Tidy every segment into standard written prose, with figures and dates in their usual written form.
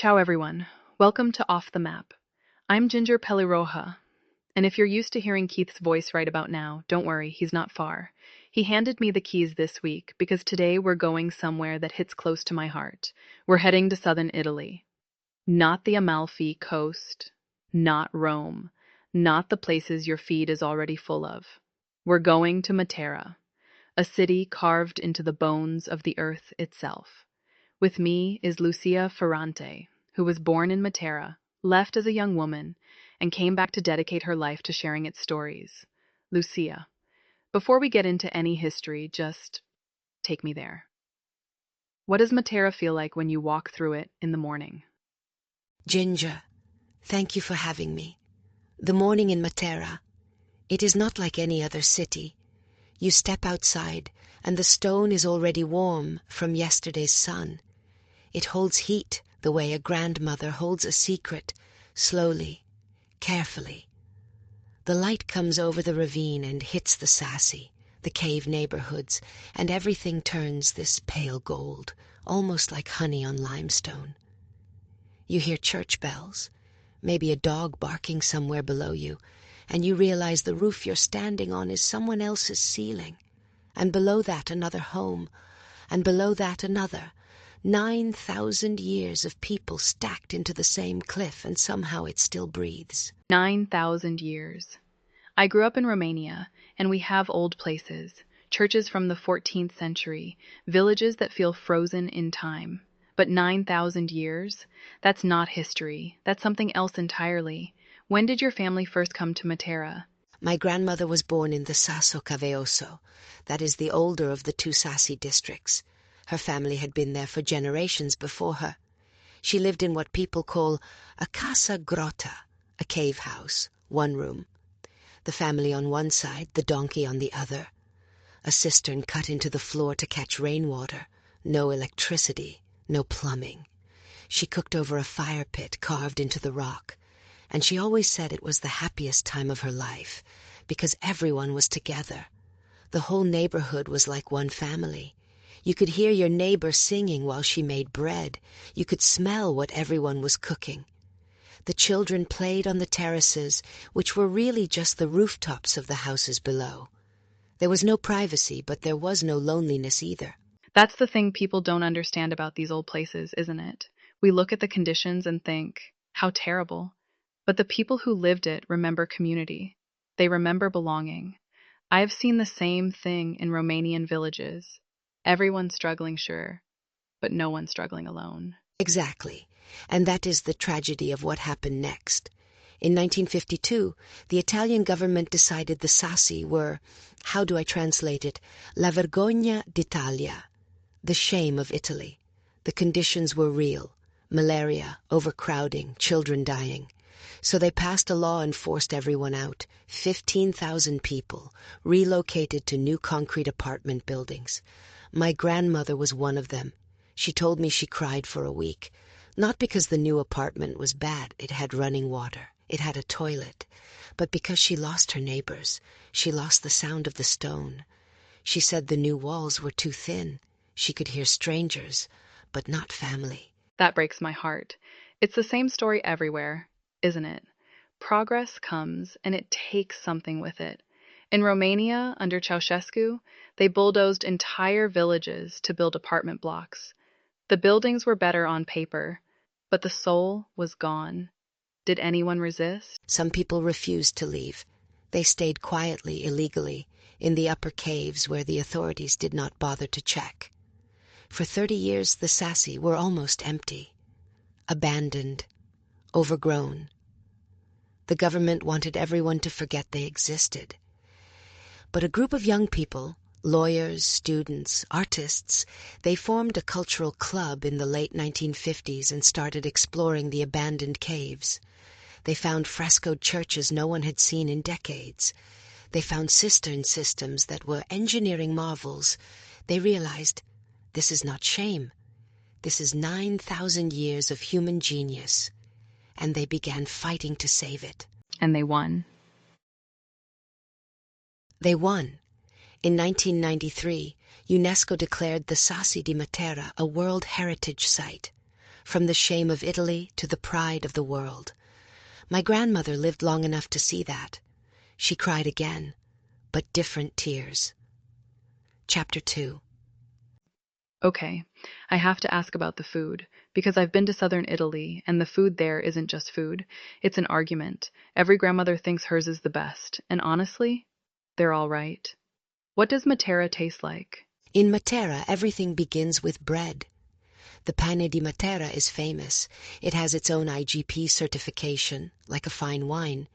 Ciao everyone. Welcome to Off the Map. I'm Ginger Peleroha, and if you're used to hearing Keith's voice right about now, don't worry, he's not far. He handed me the keys this week because today we're going somewhere that hits close to my heart. We're heading to southern Italy. Not the Amalfi Coast, not Rome, not the places your feed is already full of. We're going to Matera, a city carved into the bones of the earth itself. With me is Lucia Ferrante, who was born in Matera, left as a young woman, and came back to dedicate her life to sharing its stories. Lucia, before we get into any history, just take me there. What does Matera feel like when you walk through it in the morning? Ginger, thank you for having me. The morning in Matera, it is not like any other city. You step outside, and the stone is already warm from yesterday's sun. It holds heat the way a grandmother holds a secret, slowly, carefully. The light comes over the ravine and hits the Sassy, the cave neighborhoods, and everything turns this pale gold, almost like honey on limestone. You hear church bells, maybe a dog barking somewhere below you, and you realize the roof you're standing on is someone else's ceiling. And below that another home, and below that another. 9,000 years of people stacked into the same cliff, and somehow it still breathes. 9,000 years. I grew up in Romania, and we have old places, churches from the 14th century, villages that feel frozen in time. But 9,000 years? That's not history. That's something else entirely. When did your family first come to Matera? My grandmother was born in the Sasso Caveoso, that is the older of the two Sassi districts. Her family had been there for generations before her. She lived in what people call a casa grotta, a cave house, one room. The family on one side, the donkey on the other. A cistern cut into the floor to catch rainwater. No electricity, no plumbing. She cooked over a fire pit carved into the rock, and she always said it was the happiest time of her life because everyone was together. The whole neighborhood was like one family. You could hear your neighbor singing while she made bread. You could smell what everyone was cooking. The children played on the terraces, which were really just the rooftops of the houses below. There was no privacy, but there was no loneliness either. That's the thing people don't understand about these old places, isn't it? We look at the conditions and think, how terrible. But the people who lived it remember community. They remember belonging. I have seen the same thing in Romanian villages. Everyone's struggling, sure, but no one's struggling alone. Exactly. And that is the tragedy of what happened next. In 1952, the Italian government decided the Sassi were, how do I translate it, la vergogna d'Italia, the shame of Italy. The conditions were real: malaria, overcrowding, children dying. So they passed a law and forced everyone out. 15,000 people relocated to new concrete apartment buildings. My grandmother was one of them. She told me she cried for a week. Not because the new apartment was bad, it had running water, it had a toilet, but because she lost her neighbors. She lost the sound of the stone. She said the new walls were too thin. She could hear strangers, but not family. That breaks my heart. It's the same story everywhere, isn't it? Progress comes and it takes something with it. In Romania, under Ceausescu, they bulldozed entire villages to build apartment blocks. The buildings were better on paper, but the soul was gone. Did anyone resist? Some people refused to leave. They stayed quietly, illegally, in the upper caves where the authorities did not bother to check. For 30 years, the Sassi were almost empty, abandoned, overgrown. The government wanted everyone to forget they existed. But a group of young people, lawyers, students, artists, they formed a cultural club in the late 1950s and started exploring the abandoned caves. They found frescoed churches no one had seen in decades. They found cistern systems that were engineering marvels. They realized, this is not shame. This is 9,000 years of human genius. And they began fighting to save it. And they won. They won. In 1993, UNESCO declared the Sassi di Matera a World Heritage Site. from the shame of Italy to the pride of the world. My grandmother lived long enough to see that. She cried again, but different tears. Chapter 2. Okay, I have to ask about the food, because I've been to southern Italy, and the food there isn't just food, it's an argument. Every grandmother thinks hers is the best, and honestly, they're all right. What does Matera taste like? In Matera, everything begins with bread. The pane di Matera is famous. It has its own IGP certification, like a fine wine.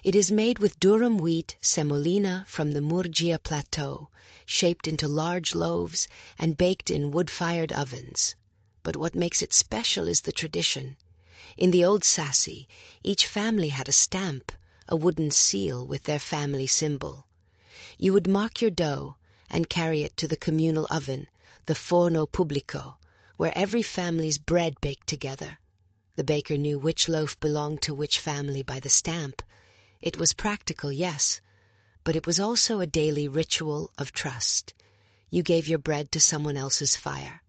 It is made with durum wheat semolina from the Murgia Plateau, shaped into large loaves and baked in wood-fired ovens. But what makes it special is the tradition. In the old Sassi, each family had a stamp, a wooden seal with their family symbol. You would mark your dough and carry it to the communal oven, the forno pubblico, where every family's bread baked together. The baker knew which loaf belonged to which family by the stamp. It was practical, yes, but it was also a daily ritual of trust. You gave your bread to someone else's fire.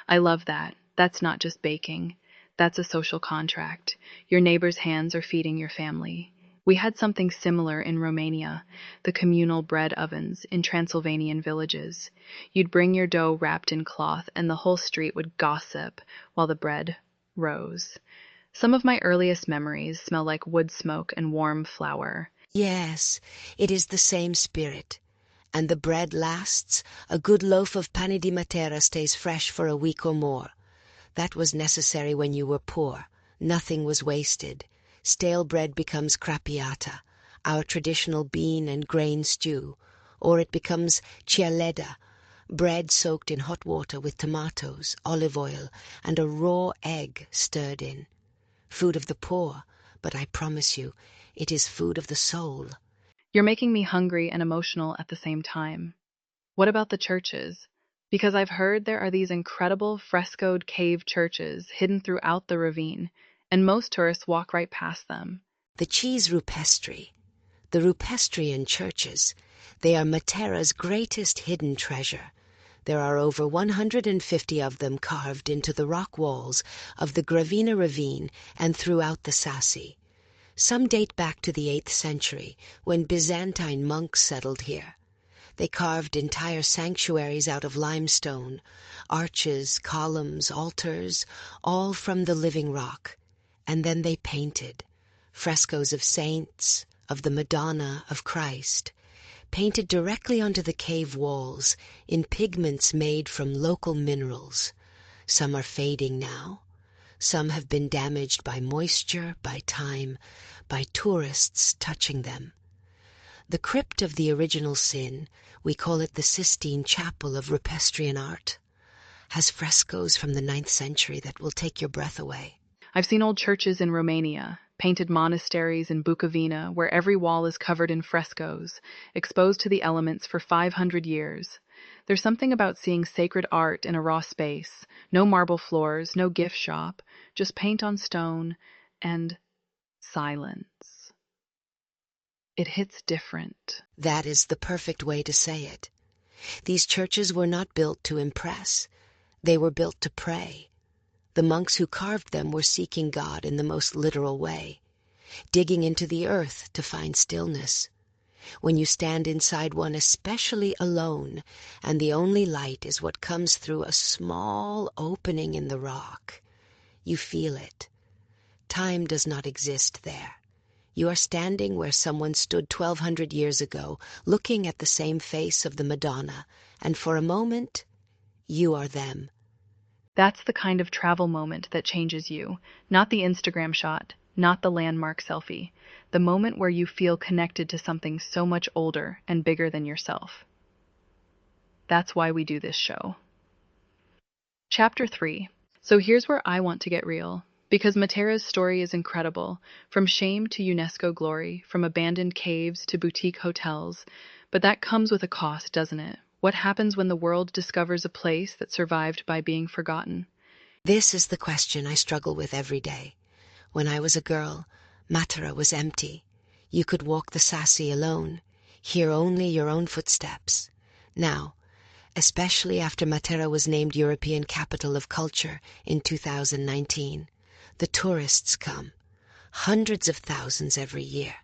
I love that. That's not just baking. That's a social contract. Your neighbor's hands are feeding your family. We had something similar in Romania, the communal bread ovens in Transylvanian villages. You'd bring your dough wrapped in cloth, and the whole street would gossip while the bread rose. Some of my earliest memories smell like wood smoke and warm flour. Yes, it is the same spirit. And the bread lasts. A good loaf of pane di Matera stays fresh for a week or more. That was necessary when you were poor. Nothing was wasted. Stale bread becomes crappiata, our traditional bean and grain stew, or it becomes cialeda, bread soaked in hot water with tomatoes, olive oil, and a raw egg stirred in. Food of the poor, but I promise you, it is food of the soul. You're making me hungry and emotional at the same time. What about the churches? Because I've heard there are these incredible frescoed cave churches hidden throughout the ravine, and most tourists walk right past them. The cheese rupestri, the Rupestrian churches, they are Matera's greatest hidden treasure. There are over 150 of them carved into the rock walls of the Gravina ravine and throughout the Sassi. Some date back to the 8th century, when Byzantine monks settled here. They carved entire sanctuaries out of limestone, arches, columns, altars, all from the living rock. And then they painted frescoes of saints, of the Madonna, of Christ, painted directly onto the cave walls in pigments made from local minerals. Some are fading now. Some have been damaged by moisture, by time, by tourists touching them. The crypt of the original sin, we call it the Sistine Chapel of Rupestrian art, has frescoes from the 9th century that will take your breath away. I've seen old churches in Romania, painted monasteries in Bukovina, where every wall is covered in frescoes, exposed to the elements for 500 years. There's something about seeing sacred art in a raw space, no marble floors, no gift shop, just paint on stone and silence. It hits different. That is the perfect way to say it. These churches were not built to impress. They were built to pray. The monks who carved them were seeking God in the most literal way, digging into the earth to find stillness. When you stand inside one, especially alone, and the only light is what comes through a small opening in the rock, you feel it. Time does not exist there. You are standing where someone stood 1,200 years ago, looking at the same face of the Madonna, and for a moment, you are them. That's the kind of travel moment that changes you, not the Instagram shot, not the landmark selfie, the moment where you feel connected to something so much older and bigger than yourself. That's why we do this show. Chapter 3. So here's where I want to get real, because Matera's story is incredible, from shame to UNESCO glory, from abandoned caves to boutique hotels, but that comes with a cost, doesn't it? What happens when the world discovers a place that survived by being forgotten? This is the question I struggle with every day. When I was a girl, Matera was empty. You could walk the Sassi alone, hear only your own footsteps. Now, especially after Matera was named European Capital of Culture in 2019. The tourists come, hundreds of thousands every year,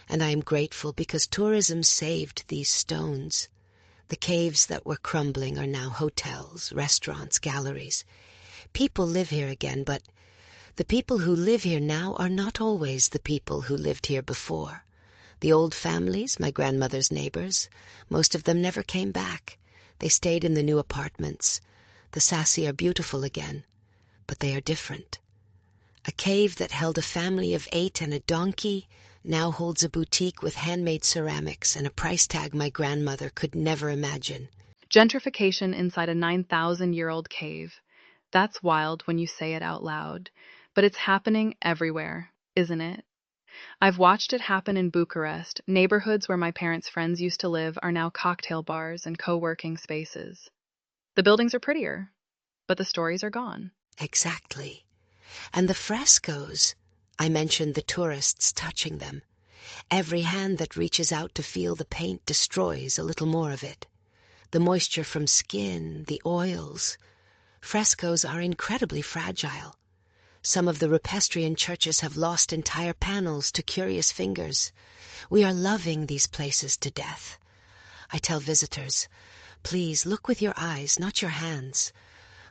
and I am grateful because tourism saved these stones. The caves that were crumbling are now hotels, restaurants, galleries. People live here again, but the people who live here now are not always the people who lived here before. The old families, my grandmother's neighbors, most of them never came back. They stayed in the new apartments. The Sassi are beautiful again, but they are different. A cave that held a family of 8 and a donkey now holds a boutique with handmade ceramics and a price tag my grandmother could never imagine. Gentrification inside a 9,000-year-old cave. That's wild when you say it out loud. But it's happening everywhere, isn't it? I've watched it happen in Bucharest. Neighborhoods where my parents' friends used to live are now cocktail bars and co-working spaces. The buildings are prettier, but the stories are gone. Exactly. And the frescoes. I mentioned the tourists touching them. Every hand that reaches out to feel the paint destroys a little more of it. The moisture from skin, the oils. Frescoes are incredibly fragile. Some of the Rupestrian churches have lost entire panels to curious fingers. We are loving these places to death. I tell visitors, please look with your eyes, not your hands.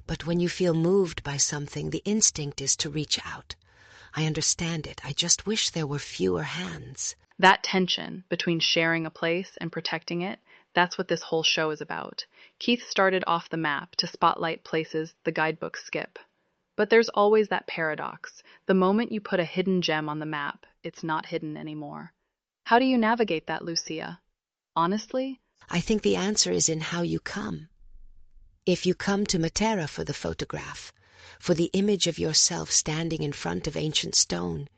But when you feel moved by something, the instinct is to reach out. I understand it. I just wish there were fewer hands. That tension between sharing a place and protecting it, that's what this whole show is about. Keith started off the map to spotlight places the guidebooks skip. But there's always that paradox. The moment you put a hidden gem on the map, it's not hidden anymore. How do you navigate that, Lucia? Honestly, I think the answer is in how you come. If you come to Matera for the photograph, for the image of yourself standing in front of ancient stone,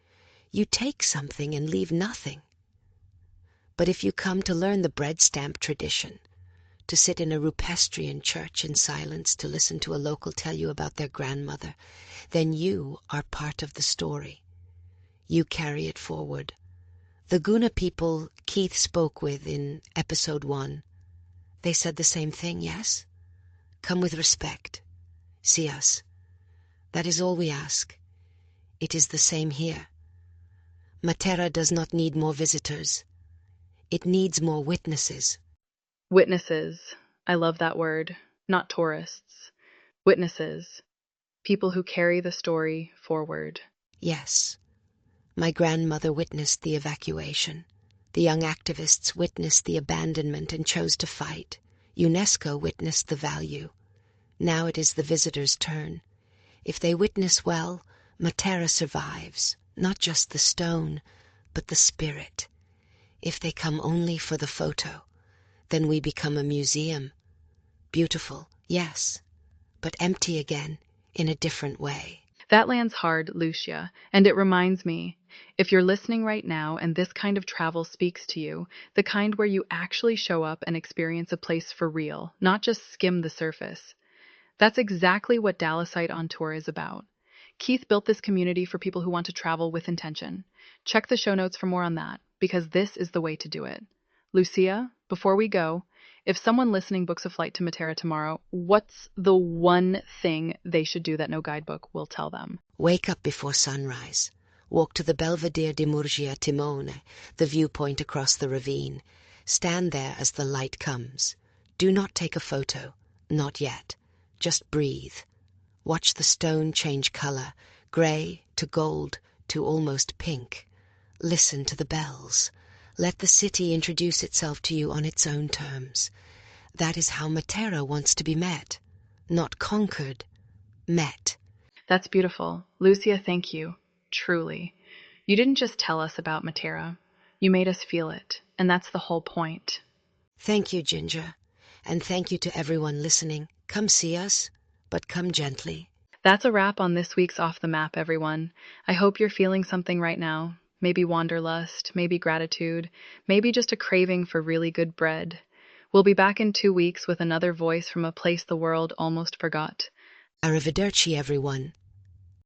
you take something and leave nothing. But if you come to learn the bread stamp tradition, to sit in a Rupestrian church in silence to listen to a local tell you about their grandmother, then you are part of the story. You carry it forward. The Guna people Keith spoke with in episode 1, they said the same thing, yes? Come with respect. See us. That is all we ask. It is the same here. Matera does not need more visitors. It needs more witnesses. witnesses. I love that word. Not tourists. Witnesses. People who carry the story forward. Yes. My grandmother witnessed the evacuation. The young activists witnessed the abandonment and chose to fight. UNESCO witnessed the value. Now it is the visitors' turn. If they witness well, Matera survives, not just the stone, but the spirit. If they come only for the photo, then we become a museum. Beautiful, yes, but empty again, in a different way. That lands hard, Lucia, and it reminds me, if you're listening right now and this kind of travel speaks to you, the kind where you actually show up and experience a place for real, not just skim the surface, that's exactly what Dallasite on Tour is about. Keith built this community for people who want to travel with intention. Check the show notes for more on that, because this is the way to do it. Lucia, before we go, if someone listening books a flight to Matera tomorrow, what's the one thing they should do that no guidebook will tell them? Wake up before sunrise. Walk to the Belvedere di Murgia Timone, the viewpoint across the ravine. Stand there as the light comes. Do not take a photo, not yet. Just breathe. Watch the stone change color, gray to gold to almost pink. Listen to the bells. Let the city introduce itself to you on its own terms. That is how Matera wants to be met. Not conquered, met. That's beautiful. Lucia, thank you. Truly. You didn't just tell us about Matera. You made us feel it, and that's the whole point. Thank you, Ginger. And thank you to everyone listening. Come see us, but come gently. That's a wrap on this week's Off the Map, everyone. I hope you're feeling something right now. Maybe wanderlust, maybe gratitude, maybe just a craving for really good bread. We'll be back in 2 weeks with another voice from a place the world almost forgot. Arrivederci, everyone.